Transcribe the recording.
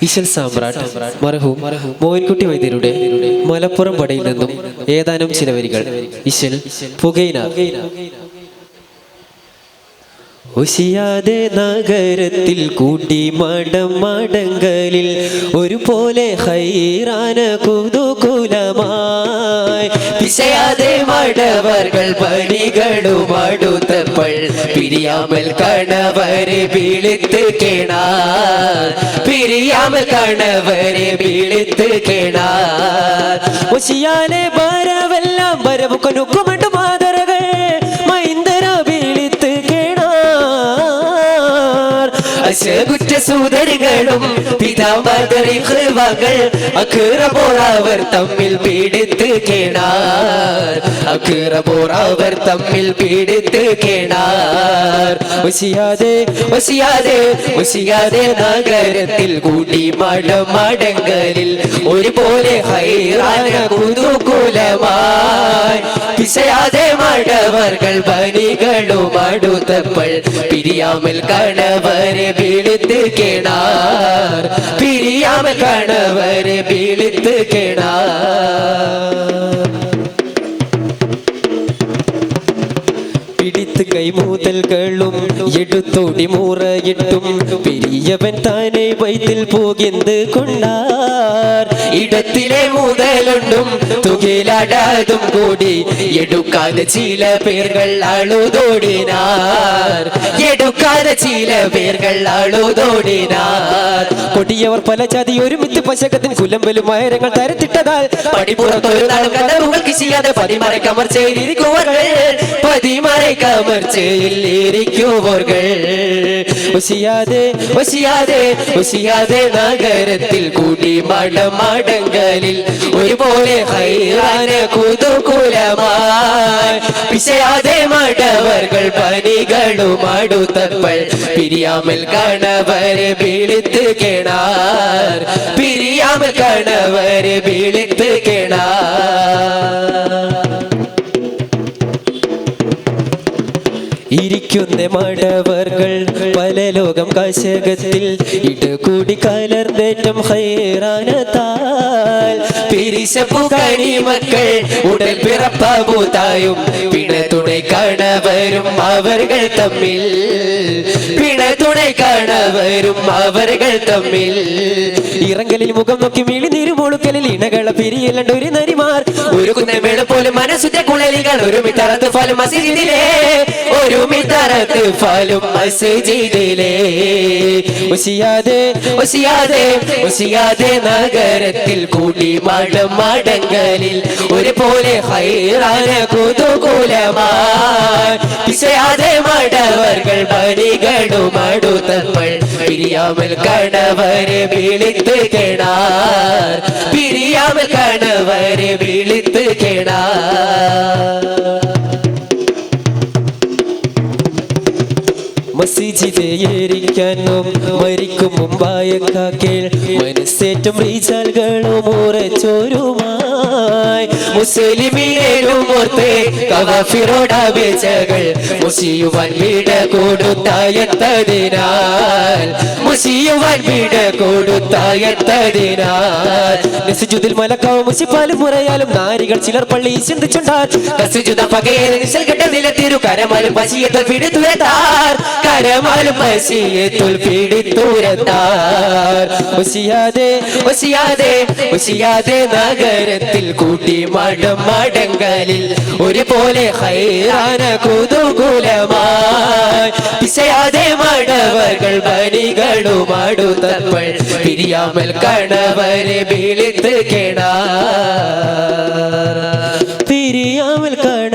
ഇശൽ സാമ്രാട്ട് മർഹൂം മോയിൻകുട്ടി വൈദ്യരുടെ മലപ്പുറം പടയിൽ നിന്നും ഏതാനും ചില വരികൾ. ഇശൽ പുകൈന. ഒശിയാതെ നഗരത്തിൽ കൂട്ടി മടങ്കലിൽ ഒരുപോലെ ഹൈറാന കുതുകുലമായി പിശയാതെ മടവർകൾ പണികളും അടുത്തപ്പോൾ പിരിയാമൽ കണവരെ വിളിത്ത് കേണാർ, പിരിയാമൽ കണവരെ വിളിത്ത് കേണാർ. ഒശിയാലെ വരവെല്ലാം വരവ് കൊനുക്കുമണ്ട് മാതരകൾ മൈന്ദര വിളിത്ത് അശകുറ്റ സൂതരികളും പിതാമകൾ അക്റബോറവർ തമ്മിൽ പീഡിത്ത് കേണാർ, അക്റബോറവർ തമ്മിൽ പീഡിത്ത് കേണാർ. ഒശിയാതെ ഒശിയാതെ ഒശിയാതെ നഗരത്തിൽ കൂട്ടി മടങ്കലിൽ ഒരുപോലെ ഹൈറാന കുതുകുലമായി പിശയാതെ മടവർകൾ പണികളും അടുത്തപ്പോൾ പിരിയാമൽ കണവരെ വിളിത്ത് കേണാർ, പിരിയാമൽ കണവരെ വിളിത്ത് കേണാർ. പിടിത്ത് കൈമൂതൽകളും എടുത്തോടി മൂറയിട്ടും പെരിയവൻ താനെ വൈത്തിൽ പോകിന്ത് കൊണ്ടാർ. ഇടത്തിലെ മുതലുണ്ടും തുകിലടാതും കൂടി എടുക്കാതെ ചില പേர்கள் അളുതോടിനാർ, എടുക്കാതെ ചില പേர்கள் അളുതോടിനാർ. കൊടിയവർ പല ജാതി ഒരുമിച്ച് പശകത്തിന് കുലമ്പലും മയരങ്ങൾ തരത്തിട്ടതാൽ പടിപ്പുറത്തൊരു നാളും കണ്ടവുകൾക്ക് ചെയ്യാതെ പതിമറക്കമർച്ചയിലിരിക്കുവകൾ, പതിമറക്കമർച്ചയിലിരിക്കുവകൾ. ഒശിയാതെ ഒശിയാതെ ഒശിയാതെ നഗരത്തിൽ കൂടി മടങ്കലിൽ ഒരുപോലെ ഹൈറാന കുതുകുലമായി പിശയാതെ മടവർകൾ പണികളും അടുത്തപ്പോൾ പിരിയാമൽ കണവരെ വിളിത്ത് കേണാർ, പിരിയാമൽ കണവരെ വിളിത്ത് കേണാർ. ഇരിക്കുന്ന മടവർകൾ പല ലോകം കാശകത്തിൽ ഇടകൂടി കലർന്നേറ്റം ഹൈറാനത്താൽ പിരിശപ്പു കണിമക്കൾ ഉടൽ പിറപ്പൂതായും പിണതുണை കണവരും അവർകൾ തമ്മിൽ, പിണതുണை കണവരും അവർകൾ തമ്മിൽ. ഇറങ്കലിൽ മുഖം നോക്കി മിളി നീരുമൊളുക്കലിൽ ഇണകള പിരിയല്ലണ്ട ഒരു നരിമാർ ഒരു കുന്നമേള പോലെ മനസ്സുറ്റ കുളലികൾ ഒരു മിത്തറത്ത് ഫലം മസ്ജിദിലെ, ഒരു മിത്തറത്ത് ഫലം മസ്ജിദിലെ. ഒശിയാതെ ഒശിയാതെ ഒശിയാതെ നഗരത്തിൽ കൂടി മടങ്കലിൽ ഒരുപോലെ ഹൈറാന കുതുകുലമായി പിശയാതെ മടവർകൾ പണികളും അടുത്തപ്പോൾ പിരിയാമൽ കണവരെ വിളിത്ത് കേണാർ, പിരിയാമൽ കണവരെ വിളിത്ത് കേണാർ. മസ്ജിദേരിക്കാനും മരിക്കും മുമ്പായ കാക്കേൾ മനസ്സേറ്റം റീചാലുകളും ഉറച്ചോരുമായി മുസ്ലിമീനോർത്ത് കവാഫിറോടപേക്ഷകൾ മുസിയുവാൻ വീട കൊടുത്തായത്തതിനാൽ, മുസിയുവാൻ വീട കൊടുത്തായത്തതിനാൽ. നിസ്ജുദിൽ മലക്കാവും മുസിപ്പാലും മുറയാലും നാരികൾ ചിലർ പള്ളി ചിന്തിച്ചുണ്ടാർ കസുജുദ പകയേറി നിശ്ചൽഘട്ട നിലത്തിരു കരമാലും പശിയത്തിൽ പിടിത്തുരത്താർ, കരമാലും പശിയത്തിൽ പിടിത്തുരത്താർ. ഒശിയാതെ ഒശിയാതെ ഒശിയാതെ നഗരത്തിൽ കൂട്ടി മടങ്കലിൽ ഒരുപോലെ ഹൈറാന കുതുകുലമായി പിശയാതെ മടവർകൾ പണികളും അടുത്തപ്പോൾ പിരിയാമൽ കണവരെ വിളിത്ത് കേണാർ, പിരിയാമൽ കണ